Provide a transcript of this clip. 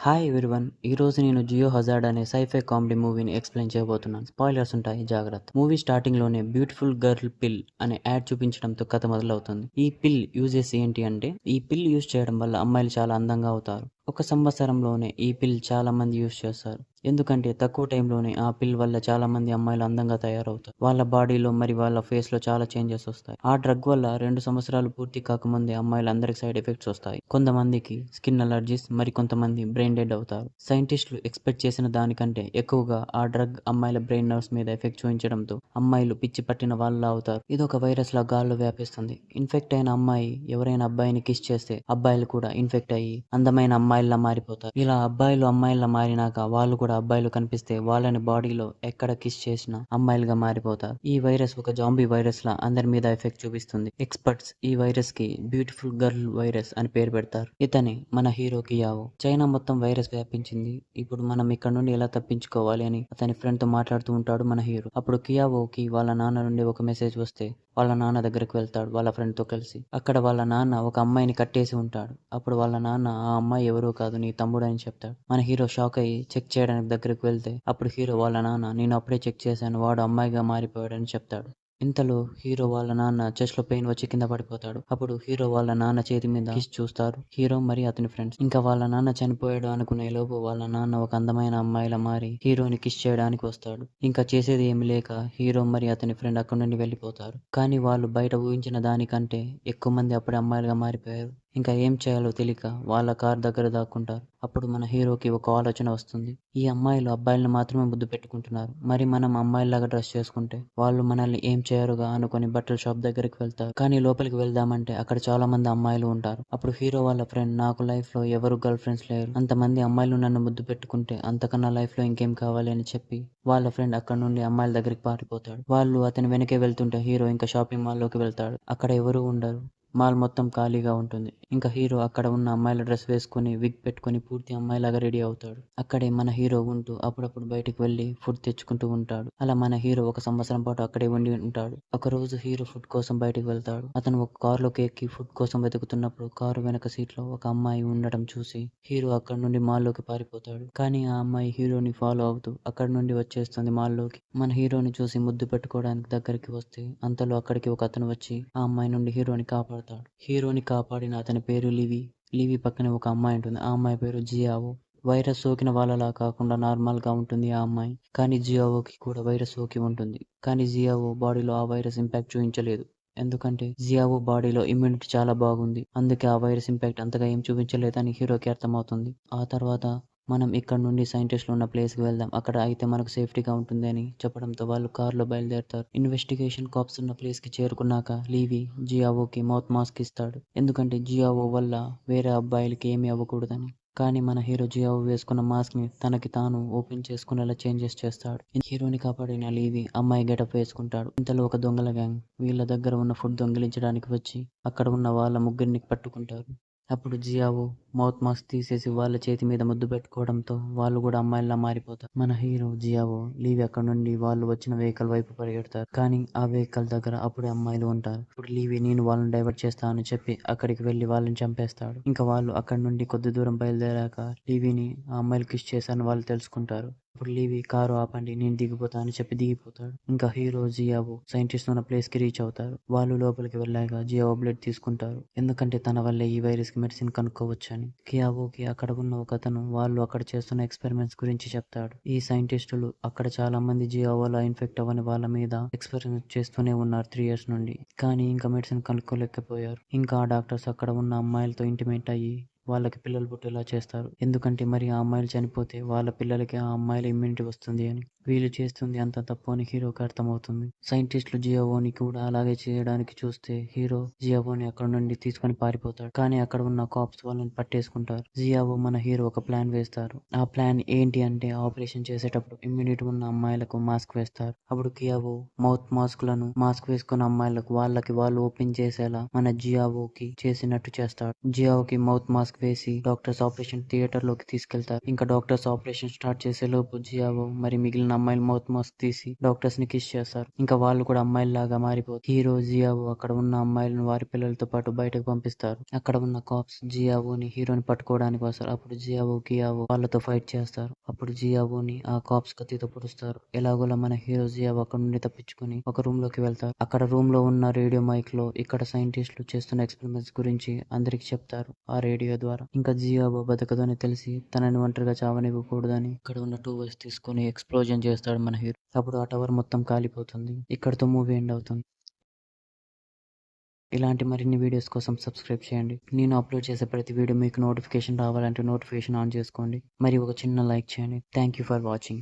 Hi everyone. ఈ రోజు నేను జియో హజార్డ్ అనే సైఫై కామెడీ మూవీని ఎక్స్ప్లెయిన్ చేయబోతున్నాను. స్పాయిలర్స్ ఉంటాయి, జాగ్రత్త. మూవీ స్టార్టింగ్ లోనే బ్యూటిఫుల్ గర్ల్ పిల్ అనే యాడ్ చూపించడంతో కథ మొదలవుతుంది. ఈ పిల్ యూజెస్ ఏంటి అంటే, ఈ పిల్ యూజ్ చేయడం వల్ల అమ్మాయిలు చాలా అందంగా అవుతారు. ఒక సంవత్సరంలోనే ఈ పిల్ చాలా మంది యూజ్ చేస్తారు. ఎందుకంటే తక్కువ టైంలోనే ఆ పిల్ వల్ల చాలా మంది అమ్మాయిలు అందంగా తయారవుతారు. వాళ్ళ బాడీలో మరి వాళ్ళ ఫేస్ లో చాలా చేంజెస్ వస్తాయి. ఆ డ్రగ్ వల్ల 2 సంవత్సరాలు పూర్తి కాకముందే అమ్మాయిలందరికి సైడ్ ఎఫెక్ట్స్ వస్తాయి. కొంతమందికి స్కిన్ అలర్జీస్, మరి కొంతమంది బ్రెయిన్ డెడ్ అవుతారు. సైంటిస్టులు ఎక్స్పెక్ట్ చేసిన దానికంటే ఎక్కువగా ఆ డ్రగ్ అమ్మాయిల బ్రెయిన్ నర్వ్స్ మీద ఎఫెక్ట్ చూపించడంతో అమ్మాయిలు పిచ్చి పట్టిన వాళ్ళ అవుతారు. ఇది ఒక వైరస్ లా గాల్లో వ్యాపిస్తుంది. ఇన్ఫెక్ట్ అయిన అమ్మాయి ఎవరైనా అబ్బాయిని కిస్ చేస్తే అబ్బాయిలు కూడా ఇన్ఫెక్ట్ అయ్యి అందమైన అమ్మాయిల్లా మారిపోతారు. ఇలా అబ్బాయిలు అమ్మాయిల్లా మారినాక వాళ్ళు కూడా అబ్బాయిలు కనిపిస్తే వాళ్ళని బాడీలో ఎక్కడ కిస్ చేసినా అమ్మాయిలుగా మారిపోతారు. ఈ వైరస్ ఒక జాంబీ వైరస్ లా అందరి మీద ఎఫెక్ట్ చూపిస్తుంది. ఎక్స్పర్ట్స్ ఈ వైరస్ కి బ్యూటిఫుల్ గర్ల్ వైరస్ అని పేరు పెడతారు. ఇతని మన హీరో కియావో. చైనా మొత్తం వైరస్ వ్యాపించింది. ఇప్పుడు మనం ఇక్కడ నుండి ఎలా తప్పించుకోవాలి అని అతని ఫ్రెండ్ తో మాట్లాడుతూ ఉంటాడు మన హీరో. అప్పుడు కియావోకి వాళ్ళ నాన్న నుండి ఒక మెసేజ్ వస్తే వాళ్ళ నాన్న దగ్గరికి వెళ్తాడు వాళ్ళ ఫ్రెండ్ తో కలిసి. అక్కడ వాళ్ళ నాన్న ఒక అమ్మాయిని కట్టేసి ఉంటాడు. అప్పుడు వాళ్ళ నాన్న ఆ అమ్మాయి ఎవరో కాదు, నీ తమ్ముడు అని చెప్తాడు. మన హీరో షాక్ అయ్యి చెక్ చేయడానికి దగ్గరికి వెళ్తే అప్పుడు హీరో వాళ్ళ నాన్న, నేను అప్పుడే చెక్ చేశాను, వాడు అమ్మాయిగా మారిపోయాడని చెప్తాడు. ఇంతలో హీరో వాళ్ళ నాన్న చెస్ట్ లో పెయిన్ వచ్చి కింద పడిపోతాడు. అప్పుడు హీరో వాళ్ళ నాన్న చేతి మీద కిస్ చూస్తారు హీరో మరి అతని ఫ్రెండ్స్. ఇంకా వాళ్ళ నాన్న చనిపోయాడు అనుకునే లోపు వాళ్ళ నాన్న ఒక అందమైన అమ్మాయిలా మారి హీరోని కిస్ చేయడానికి వస్తాడు. ఇంకా చేసేది ఏమి లేక హీరో మరి అతని ఫ్రెండ్ అక్కడ నుండి వెళ్ళిపోతారు. కానీ వాళ్ళు బయట ఊహించిన దానికంటే ఎక్కువ మంది అప్పుడే అమ్మాయిలుగా మారిపోయారు. ఇంకా ఏం చేయాలో తెలియక వాళ్ళ కార్ దగ్గర దాక్కుంటారు. అప్పుడు మన హీరోకి ఒక ఆలోచన వస్తుంది. ఈ అమ్మాయిలు అబ్బాయిలను మాత్రమే ముద్దు పెట్టుకుంటున్నారు, మరి మనం అమ్మాయిలాగా డ్రెస్ చేసుకుంటే వాళ్ళు మనల్ని ఏం చేయరుగా అనుకుని బట్టల షాప్ దగ్గరికి వెళ్తారు. కానీ లోపలికి వెళ్దామంటే అక్కడ చాలా మంది అమ్మాయిలు ఉంటారు. అప్పుడు హీరో వాళ్ళ ఫ్రెండ్, నాకు లైఫ్ లో ఎవరు గర్ల్ ఫ్రెండ్స్ లేరు, అంతమంది అమ్మాయిలు నన్ను ముద్దు పెట్టుకుంటే అంతకన్నా లైఫ్ లో ఇంకేం కావాలి అని చెప్పి వాళ్ళ ఫ్రెండ్ అక్కడ నుండి అమ్మాయిల దగ్గరికి పారిపోతాడు. వాళ్ళు అతని వెనకే వెళ్తుంటే హీరో ఇంకా షాపింగ్ మాల్ లోకి వెళ్తాడు. అక్కడ ఎవరు ఉండరు. మాల్ మొత్తం ఖాళీగా ఉంటుంది. ఇంకా హీరో అక్కడ ఉన్న అమ్మాయిల డ్రెస్ వేసుకుని విగ్ పెట్టుకుని పూర్తి అమ్మాయిలాగా రెడీ అవుతాడు. అక్కడే మన హీరో ఉంటూ అప్పుడప్పుడు బయటికి వెళ్లి ఫుడ్ తెచ్చుకుంటూ ఉంటాడు. అలా మన హీరో ఒక సంవత్సరం పాటు అక్కడే ఉండి ఉంటాడు. ఒక రోజు హీరో ఫుడ్ కోసం బయటికి వెళ్తాడు. అతను ఒక కారులోకి ఎక్కి ఫుడ్ కోసం వెతుకుతున్నప్పుడు కారు వెనక సీట్ లో ఒక అమ్మాయి ఉండడం చూసి హీరో అక్కడ నుండి మాల్లోకి పారిపోతాడు. కానీ ఆ అమ్మాయి హీరోని ఫాలో అవుతూ అక్కడ నుండి వచ్చేస్తుంది మాల్లోకి. మన హీరోని చూసి ముద్దు పెట్టుకోవడానికి దగ్గరికి వస్తే అంతలో అక్కడికి ఒక అతను వచ్చి ఆ అమ్మాయి నుండి హీరోని కాపాడుతాడు. హీరోని కాపాడిన అతని పేరు లివి. లివి పక్కనే ఒక అమ్మాయి ఉంటుంది. ఆ అమ్మాయి పేరు జియావో. వైరస్ సోకిన వాళ్ళలా కాకుండా నార్మల్ గా ఉంటుంది ఆ అమ్మాయి. కానీ జియావోకి కూడా వైరస్ సోకి ఉంటుంది. కానీ జియావో బాడీలో ఆ వైరస్ ఇంపాక్ట్ చూపించలేదు. ఎందుకంటే జియావో బాడీలో ఇమ్యూనిటీ చాలా బాగుంది. అందుకే ఆ వైరస్ ఇంపాక్ట్ అంతగా ఏం చూపించలేదని హీరోకి అర్థమవుతుంది. ఆ తర్వాత మనం ఇక్కడ నుండి సైంటిస్టులు ఉన్న ప్లేస్ కి వెళ్దాం, అక్కడ అయితే మనకు సేఫ్టీగా ఉంటుంది అని చెప్పడంతో వాళ్ళు కార్లో బయలుదేరుతారు. ఇన్వెస్టిగేషన్ కాప్స్ ఉన్న ప్లేస్ కి చేరుకున్నాక లీవి జియావోకి మౌత్ మాస్క్ ఇస్తాడు. ఎందుకంటే జియావో వల్ల వేరే అబ్బాయిలకి ఏమీ అవ్వకూడదని. కానీ మన హీరో జియావో వేసుకున్న మాస్క్ ని తనకి తాను ఓపెన్ చేసుకునేలా చేంజెస్ చేస్తాడు. హీరోని కాపాడిన లీవి అమ్మాయి గెటప్ వేసుకుంటాడు. ఇంతలో ఒక దొంగల గ్యాంగ్ వీళ్ళ దగ్గర ఉన్న ఫుడ్ దొంగిలించడానికి వచ్చి అక్కడ ఉన్న వాళ్ళ ముగ్గురిని పట్టుకుంటారు. అప్పుడు జియావో మౌత్ మాస్క్ తీసేసి వాళ్ళ చేతి మీద ముద్దు పెట్టుకోవడంతో వాళ్ళు కూడా అమ్మాయిలా మారిపోతారు. మన హీరో జియావో లీవి అక్కడ నుండి వాళ్ళు వచ్చిన వెహికల్ వైపు పరిగెడతారు. కానీ ఆ వెహికల్ దగ్గర అప్పుడే అమ్మాయిలు ఉంటారు. ఇప్పుడు లీవి నేను వాళ్ళని డైవర్ట్ చేస్తా అని చెప్పి అక్కడికి వెళ్లి వాళ్ళని చంపేస్తాడు. ఇంకా వాళ్ళు అక్కడ నుండి కొద్ది దూరం బయలుదేరాక లీవిని ఆ అమ్మాయిలు కిస్ చేశారని వాళ్ళు తెలుసుకుంటారు. అప్పుడు లీవి కారు ఆపండి, నేను దిగిపోతా అని చెప్పి దిగిపోతాడు. ఇంకా హీరో జియావో సైంటిస్ట్ ఉన్న ప్లేస్ కి రీచ్ అవుతారు. వాళ్ళు లోపలికి వెళ్ళాక జియావో బ్లడ్ తీసుకుంటారు. ఎందుకంటే తన వల్లే ఈ వైరస్ కి మెడిసిన్ కనుక్కోవచ్చని. కియావోకి అక్కడ ఉన్న ఒక అతను వాళ్ళు అక్కడ చేస్తున్న ఎక్స్పెరిమెంట్స్ గురించి చెప్తాడు. ఈ సైంటిస్టులు అక్కడ చాలా మంది జియావోలా ఇన్ఫెక్ట్ అవ్వని వాళ్ళ మీద ఎక్స్పెరిమెంట్ చేస్తూనే ఉన్నారు 3 years నుండి. కానీ ఇంకా మెడిసిన్ కనుక్కోలేకపోయారు. ఇంకా ఆ డాక్టర్స్ అక్కడ ఉన్న అమ్మాయిలతో ఇంటిమేట్ అయ్యి వాళ్ళకి పిల్లలు పుట్టేలా చేస్తారు. ఎందుకంటే మరి ఆ అమ్మాయిలు చనిపోతే వాళ్ళ పిల్లలకి ఆ అమ్మాయిల ఇమ్యూనిటీ వస్తుంది అని. వీళ్ళు చేస్తుంది అంత తప్పు అని హీరోకి అర్థమవుతుంది. సైంటిస్టులు జియావోని కూడా అలాగే చేయడానికి చూస్తే హీరో జియావోని అక్కడ నుండి తీసుకొని పారిపోతాడు. కానీ అక్కడ ఉన్న కాప్స్ వాళ్ళని పట్టేసుకుంటారు. జియావో మన హీరో ఒక ప్లాన్ వేస్తారు. ఆ ప్లాన్ ఏంటి అంటే ఆపరేషన్ చేసేటప్పుడు ఇమ్యూనిటీ ఉన్న అమ్మాయిలకు మాస్క్ వేస్తారు. అప్పుడు కియావో మౌత్ మాస్క్ వేసుకున్న అమ్మాయిలకు వాళ్ళకి వాళ్ళు ఓపెన్ చేసేలా మన జియావోకి చేసినట్టు చేస్తాడు. జియావోకి మౌత్ మాస్క్ మాస్క్ వేసి డాక్టర్స్ ఆపరేషన్ థియేటర్ లోకి తీసుకెళ్తారు. ఇంకా డాక్టర్స్ ఆపరేషన్ స్టార్ట్ చేసే లోపు జియావో మరి మిగిలిన అమ్మాయిల మౌత్ మాస్క్ తీసి డాక్టర్స్ ని కిస్ చేస్తారు. ఇంకా వాళ్ళు కూడా అమ్మాయిల్లాగా మారిపోతారు. హీరో జియావో అక్కడ ఉన్న అమ్మాయిలను వారి పిల్లలతో పాటు బయటకు పంపిస్తారు. అక్కడ ఉన్న కాప్స్ జియావోని హీరోని పట్టుకోవడానికి వస్తారు. అప్పుడు జియావో గియావో వాళ్ళతో ఫైట్ చేస్తారు. అప్పుడు జియావోని ఆ కాప్స్ కత్తితో పొడుస్తారు. ఎలాగోలా మన హీరో జియావో అక్కడ నుండి తప్పించుకుని ఒక రూమ్ లోకి వెళ్తారు. అక్కడ రూమ్ లో ఉన్న రేడియో మైక్ లో ఇక్కడ సైంటిస్టులు చేస్తున్న ఎక్స్పెరిమెంట్స్ గురించి అందరికి చెప్తారు ఆ రేడియో ద్వారా. ఇంకా జియావో బతకదని తెలిసి తనని ఒంటరిగా చావనివ్వకూడదని ఇక్కడ ఉన్న 2 వైర్స్ తీసుకొని ఎక్స్ప్లోజన్ చేస్తాడు మన హీరో. అప్పుడు ఆ టవర్ మొత్తం కాలిపోతుంది. ఇక్కడతో మూవీ ఎండ్ అవుతుంది. ఇలాంటి మరిన్ని వీడియోస్ కోసం సబ్స్క్రైబ్ చేయండి. నేను అప్లోడ్ చేసే ప్రతి వీడియో మీకు నోటిఫికేషన్ రావాలంటే నోటిఫికేషన్ ఆన్ చేసుకోండి. మరి ఒక చిన్న లైక్ చేయండి. Thank you for watching.